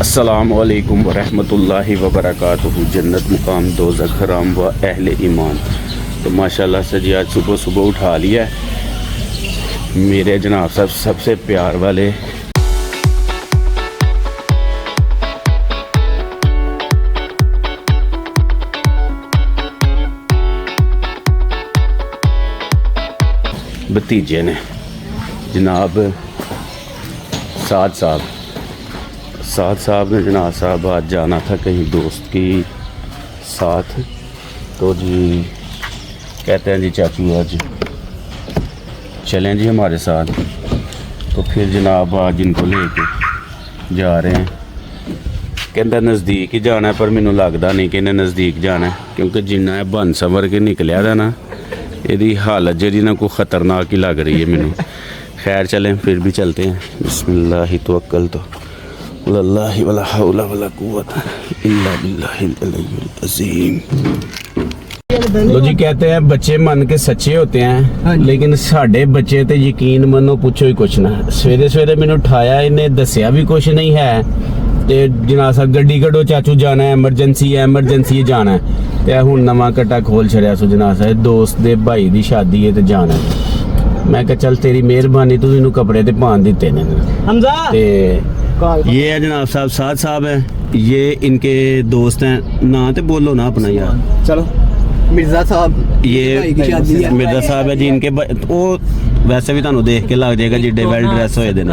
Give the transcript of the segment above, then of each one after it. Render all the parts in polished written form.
अस्सलामु अलैकुम वरहमतुल्लाहि वबरकातुहू। जन्नत मुकाम दोज़ख हराम व अहले ईमान। तो माशाल्लाह से जी आज सुबह सुबह उठा लिया मेरे जनाब साहब सबसे प्यार वाले भतीजे ने जनाब साद साहब ने जनाब साहब आज जाना था कहीं दोस्त की साथ। तो जी कहते हैं जी चाचू आज चलें जी हमारे साथ। तो फिर जनाब आज इनको लेके जा रहे हैं। कहता नज़दीक ही जाना है पर मैनू लगता नहीं कि इन्हें नज़दीक जाना है क्योंकि जिन्ना है बन संवर के निकलिया था ना यदी हालत जी ना कोई ख़तरनाक ही लग रही है मैनू। खैर चलें फिर भी चलते हैं। बिस्मिल्लाह तवक्कल तो अल्लाह वला हौला वला कुव्वत इल्ला बिल्लाहिल अलीयुल अज़ीम। लो जी कहते हैं बच्चे मन के सच्चे होते हैं लेकिन साढ़े बच्चे तो यकीन मनो पूछो ही कुछ ना। सवेरे सवेरे मैंने उठाया इन्हें दसिया भी कुछ नहीं है ते जनाब साहब गड्डी कड्डो चाचू जाना है एमरजेंसी जाना है। ते हुण नवां कट्टा खोल छड़िया सो जनाब साहब दोस्त दे भाई दी शादी है ते जाना है। मैं कहा चल तेरी मेहरबानी तू इनू कपड़े ते पान दिते ने हमजा। ते ये है जनाब साहब साद साहब है ये इनके दोस्त हैं। ना तो बोलो ना अपना यार। चलो मिर्जा साहब ये मिर्जा साहब है जी इनके वो वैसे भी तुहानू देख के लग जाएगा जिड्डे वेल ड्रेस होए दे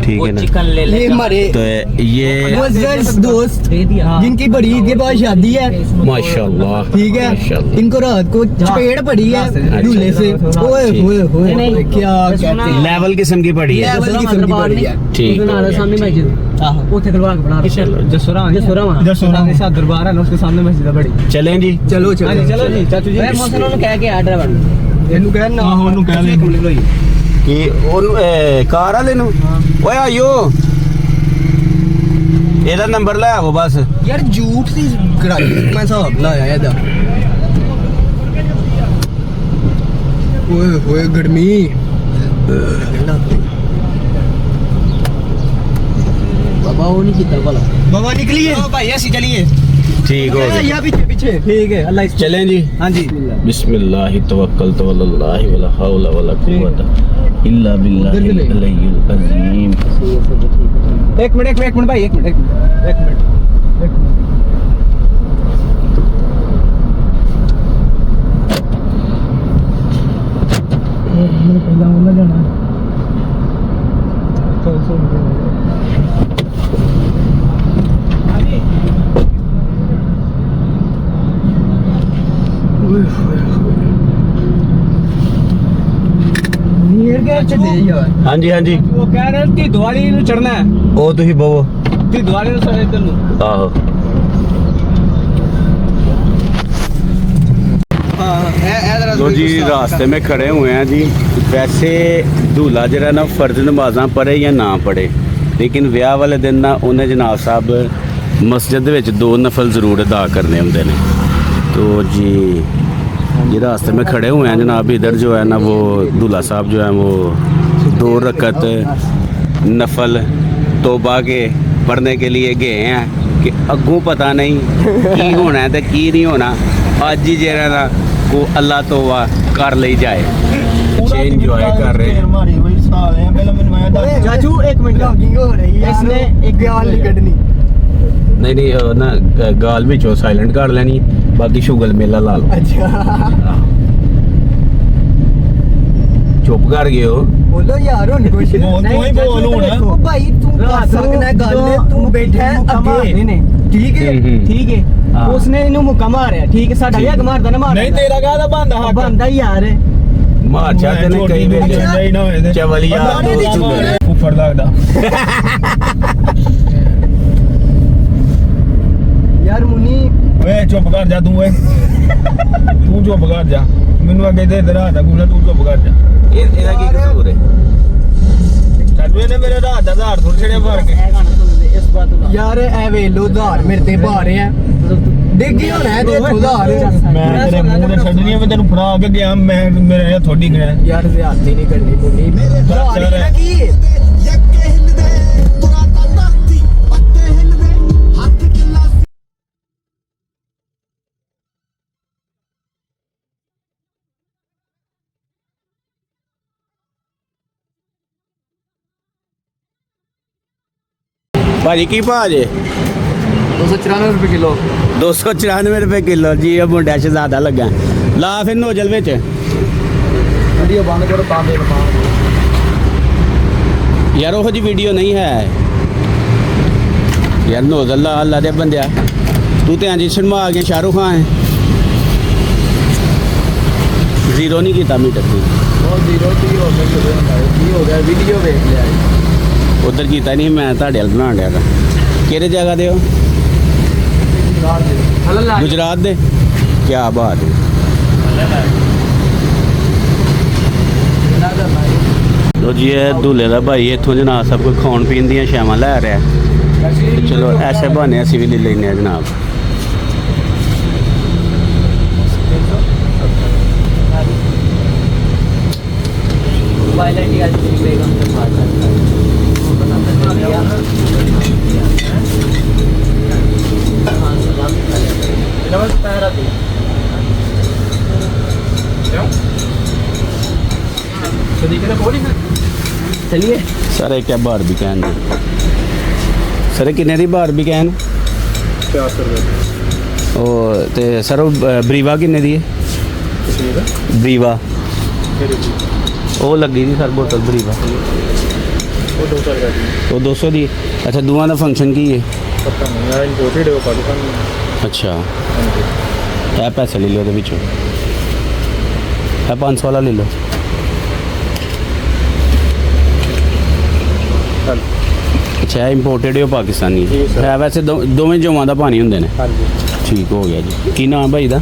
ठीक है ना। ये हमारे तो ये दोस्त जिनकी बड़ी के बाद शादी है माशाल्लाह ठीक है। इनको रात को चपेट पड़ी है झूले से। ओए होए होए क्या कहते हैं लेवल किस्म की पड़ी है लेवल किस्म की पड़ी है। ठीक है सामने मस्जिद उथे खलवा के बना जसोरा के साथ दरबार है ना उसके सामने मस्जिद है बड़ी। चलें जी चलो चलो जी चाचू जी मौसम ਨੂੰ ਕਹਿ ਕੇ ਆ ਡਰਾਈਵਰ ਇਹਨੂੰ ਕਹਿ ਨਾ ਉਹਨੂੰ ਕਹਿ ਲੈ ਕਿ ਉਹਨੂੰ ਕਾਰ ਵਾਲੇ ਨੂੰ ਓਏ ਆਇਓ ਇਹਦਾ ਨੰਬਰ ਲੈ ਆਵੋ ਬਸ ਯਾਰ ਝੂਠ ਦੀ ਕਰਾਈ ਮੈਂ ਹਿਸਾਬ ਲਾਇਆ ਇਹਦਾ। ਓਏ ਹੋਏ ਗਰਮੀ बाबा वो नहीं कितना भला बाबा निकलिए भाई ऐसी चलिए ठीक हो गया यहाँ पीछे पीछे ठीक है अल्लाह चलें जी। हाँ जी बिस्मिल्लाह तवक्कल तो अल्लाह वला हौला वला कुव्वत इल्ला बिल्लाहिल अलीयुल अज़ीम। एक मिनट भाई एक मिनट हाँ जी वो कह रहे हैं कि दिवाली ਨੂੰ ਚੜਨਾ ਹੈ ਉਹ ਤੁਸੀਂ ਬਵੋ ਕਿ ਦਿਵਾਲੀ ਨੂੰ ਸਾਰੇ ਇੱਧਰ ਨੂੰ ਆਹੋ लो जी रास्ते में खड़े हुए हैं जी। वैसे दूल्हा जरा ना फर्ज नमाज़ां पढ़े या ना पढ़े लेकिन ब्याह वाले दिन ना उन्हें जनाब साहब मस्जिद विच 2 नफल ज़रूर अदा करने होंदे ने। तो जी ये रास्ते में खड़े हुए हैं जनाब। इधर जो है ना वो दूल्हा साहब जो है वो 2 रकत नफल तौबा के पढ़ने के लिए गए हैं कि अगों पता नहीं की होना है तो की नहीं होना। अज ही जरा ना को अल्लाह तौबा कर ले जाए एंजॉय कर रहे हैं। चाचू एक मिनट हो रही है इसने एक गाल नहीं कटनी नहीं ना गाल भी चो साइलेंट कर लेनी बाकी शुगल मेला ला लो। अच्छा चुप कर गए हो बोलो यार उन कुछ बोल भाई तू कर सकना गल तू बैठा है आगे ठीक है उसने इन्हें मुक्का मारया ठीक है साडा हक मारदा ना मार नहीं तेरा गाला बंदा यार मार जाते ने कई बेटे चवलिया फुफड़ लगदा यार मुनी ओए चुप कर जा तू ओए तू चुप कर जा मैनू अगे दे इधर आ गुला तू चुप कर जा ਇਹਦਾ ਕੀ ਕਸੂਰ ਹੈ चाचू ने मेरे रात दा धार थोड़ी छड़े मार के इस बात यार ए वे लो धार मेरे ते पा रहे हैं ਡੇਗੀ ਹੋਣਾ ਹੈ ਤੇ ਉਧਾਰ ਮੈਂ ਤੇਰੇ ਮੂੰਹ ਨੇ ਛੱਡਣੀ ਮੈਂ ਤੈਨੂੰ ਫੜਾ ਕੇ ਗਿਆ ਮੈਂ ਮੇਰੇ ਥੋੜੀ ਗਿਆ ਯਾਰ ਜ਼ਿਆਦਤੀ ਨਹੀਂ ਕਰਨੀ ਮੁੰਨੀ ਮੇਰੇ ਕੀ भाजी की भाव जे 294 रुपए किलो 294 रुपए किलो जी। ये मुंडा शहजादा लगा ला फिर नोजल बिच वीडियो बंद करो ता दे यार वो जी वीडियो नहीं है यार। नोजल ला अल्लाह दे बंदिया तू तो ट्रांजिशन में आ गया शाहरुख खान है। जीरो नहीं किया मीटर की हो गया वीडियो देख लिया उधर किया नहीं मैं ਤੁਹਾਡੇ ਵੱਲ ਬਣਾ ਲਿਆ ਕਿਹੜੇ ਜਗ੍ਹਾ ਦੇ ਹੋ गुजरात दे क्या बात है। तो जी दूल्हे का भाई इतों जनाब सब कुछ खाण पीन दी शावां लै रहा है। चलो ऐसे बहाने असी भी ले लेने जनाब। चलिए सर एक बार भी कैन सर किन्ने दी बार भी कैन 400 रुपए ते सर ब्रीवा किन्ने दी है ब्रीवा वो लगी थी सर बोतल ब्रीवा वो 200 दी। अच्छा दुआ का फंक्शन की है अच्छा है पैसे ले लो है 500 वाला ले लो। अच्छा इंपोर्टेड है पाकिस्तानी है वैसे दोवें जौवां का पानी होंगे ने ठीक हो गया जी। की नाम भाई का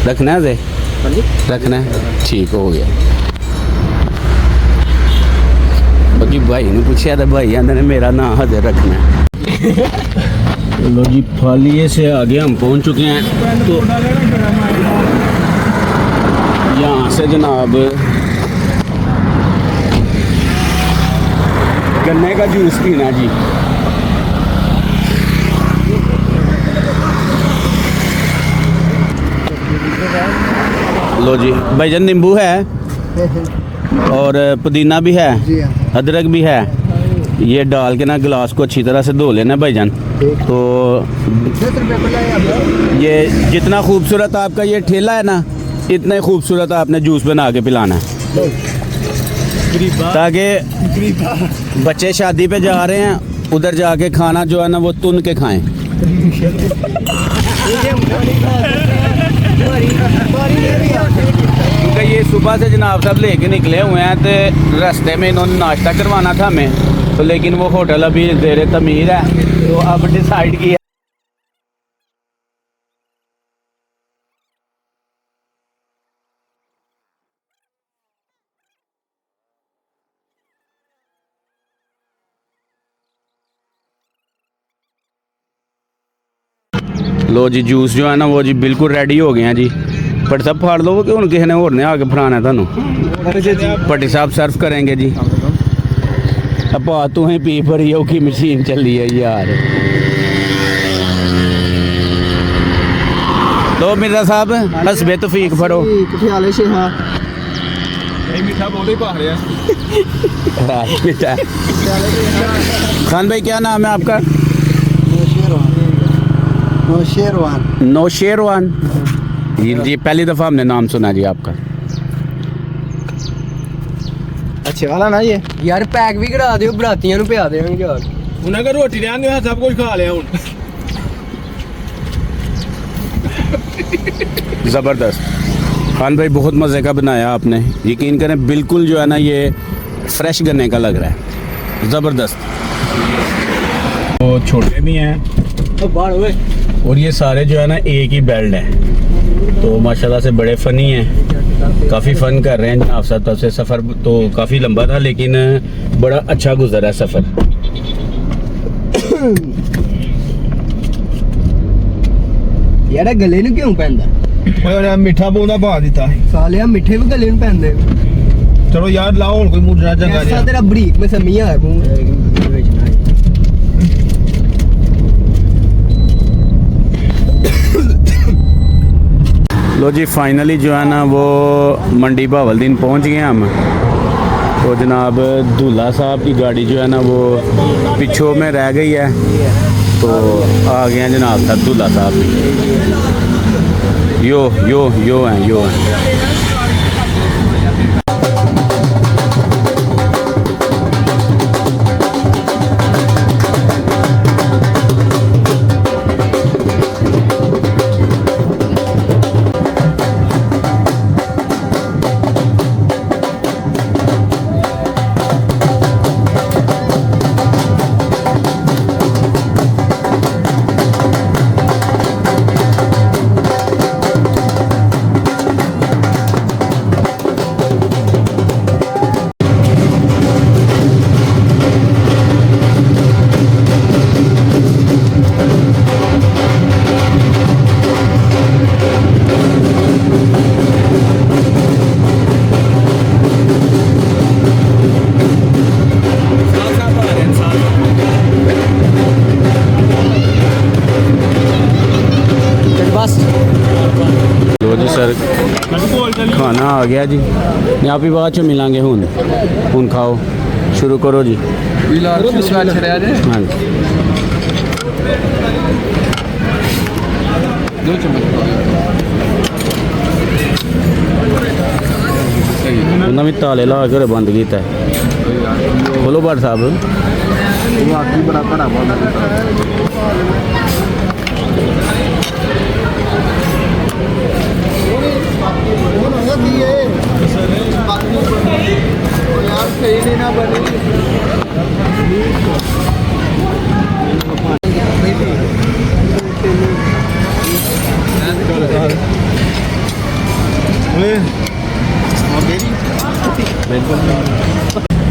रखना है रखना है ठीक हो गया। बाकी भाई ने पूछा तो भाई आंदे ने मेरा नाम हजर रखना है। लो जी फालिए से आगे हम पहुंच चुके हैं। तो यहाँ से जनाब गन्ने का जूस पीना जी। लो जी भाईजान नींबू है और पुदीना भी है अदरक भी है। ये डाल के ना गिलास को अच्छी तरह से धो लेना भाईजान। तो ये जितना खूबसूरत आपका ये ठेला है ना इतना ही खूबसूरत आपने जूस बना के पिलाना है ताकि बच्चे शादी पे जा रहे हैं उधर जाके खाना जो है ना वो तुन के खाएं। क्योंकि ये सुबह से जनाब साहब लेके निकले हुए हैं तो रास्ते में इन्होंने नाश्ता करवाना था हमें तो लेकिन वो होटल अभी ज़ेरे तमीर है तो अब डिसाइड किया लो जी जूस जो है ना वो जी बिल्कुल रेडी हो गए हैं जी। भट्टी साहब फाड़ लो कि हूँ किसी ने होर ने आके फड़ाना थानू भट्टी साहब सर्व करेंगे जी। अब तू ही पी भरी औखी मशीन चली है यार। तो मिर्जा साहब हसबे तौफीक फड़ो खान भाई क्या नाम है आपका? नौशेरवान जी पहली दफ़ा हमने नाम सुना जी आपका। अच्छे वाला ना ये यार पैक भी करा दियो बरातियां पिया देंगे यार उन्हें का रोटी रहने दो सब कुछ खा लिया हूं। ज़बरदस्त खान भाई बहुत मज़े का बनाया आपने यकीन करें बिल्कुल जो है ना ये फ्रेश गन्ने का लग रहा है ज़बरदस्त। वो छोटे भी हैं और ये सारे जो है ना एक ही बेल्ट है तो माशाल्लाह से बड़े फ़नी हैं काफ़ी फ़न कर रहे हैं आप सब तरफ से। सफ़र तो काफ़ी लंबा था लेकिन बड़ा अच्छा गुजरा सफ़र। यार गले ਨੂੰ क्यों पैंदा ਓਏ ਮਿੱਠਾ ਬੋਂਦਾ ਪਾ ਦਿੱਤਾ ਸਾਲਿਆ ਮਿੱਠੇ ਵੀ ਗਲੇ ਨੂੰ ਪੈਂਦੇ ਚਲੋ ਯਾਰ ਲਾਓ ਹੁਣ ਕੋਈ ਮੂਡ ਨਾ ਚੰਗਾ ਜਿਹਾ ਤੇਰਾ ਬਰੀਕ ਮੈਂ ਸਮੀਆ ਹੈ ਮੂੰਹ ਵਿੱਚ ਨਾ। लो जी फाइनली जो है ना वो मंडी बहावलदीन पहुंच गए हम तो जनाब दूल्हा साहब की गाड़ी जो है ना वो पीछों में रह गई है, तो आ गए हैं जनाब साहब दूल्हा साहब। यो हैं। लो जी सर, खाना आ गया जी। यहाँ पे बाद च मिलांगे हुन खाओ, शुरू करो जी। हाँ उन्हें भी ताले ला के बंद किया। बोलो भट्ट साहब।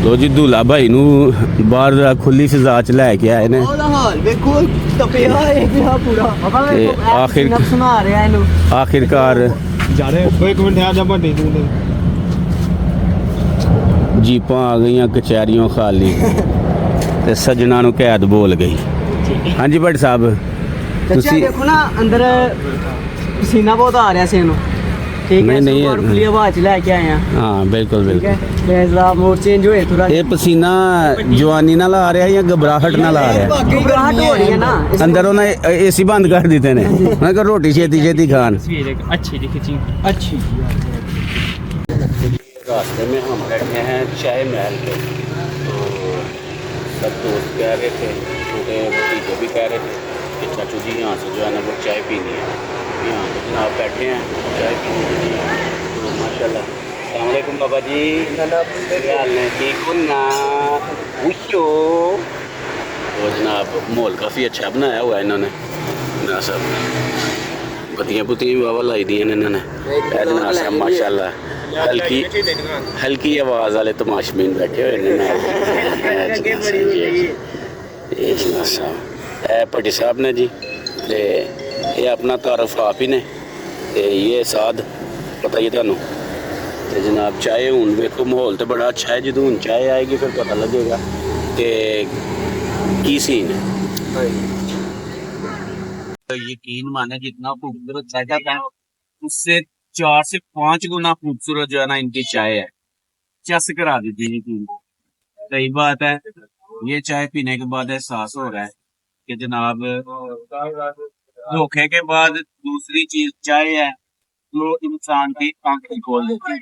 लो जी दूल्हा भाई नू बाहर खुली फिजा च लैके आए ने। आखिरकार जीपां आ गई कचहरियों खाली ते सजना नू कैद बोल गई। हाँ जी भट्ट साहब, देखो ना अंदर पसीना बहुत आ रहा से ठीक है, नहीं खुली हवा च लेके आए हैं। हाँ बिल्कुल मोड चेंज होए थोड़ा। ये पसीना जवानी नाल आ रहा है या घबराहट नाल आ रहा है? घबराहट हो रही है ना, अंदर उन्हें एसी बंद कर देते ने। मैं कहा रोटी छेती खान। अच्छी रास्ते में हम बैठे हैं चाय महल के, तो सब दोस्त कह रहे थे, छोटे भतीजे भी कह रहे थे कि चाचू जी यहाँ से जो है ना वो चाय पीनी है। यहाँ पे जनाब बैठे हैं चाय पीने के लिए। तो माशाल्लाह। अस्सलाम वालेकुम बाबा जी, क्या हाल है? ठीक हो ना? पूछो। तो जनाब माहौल काफ़ी अच्छा बनाया हुआ है इन्होंने ना सब, बत्तियाँ बुत्तियाँ भी बाबा लाई दी इन्होंने जनाब साहब माशाल्लाह। हल्की आवाज़ वाले तमाशबीन बैठे हुए भट्टी साहब ने जी। ते ये अपना तारफ आप ही ने, ते ये साद पता ही थानू। ते जनाब चाय हूँ देखो माहौल तो बड़ा अच्छा है, जो हूँ चाय आएगी फिर पता लगेगा कि की सीन है। तो यकीन माने जितना खूबसूरत चाय जाता है उससे 4 से 5 गुना खूबसूरत जो है ना इनकी चाय है। चस करा देती है यकीन। सही बात है, ये चाय पीने के बाद एहसास हो रहा है कि जनाब धोखे के बाद दूसरी चीज चाय है जो इंसान की आंखें खोल देती है।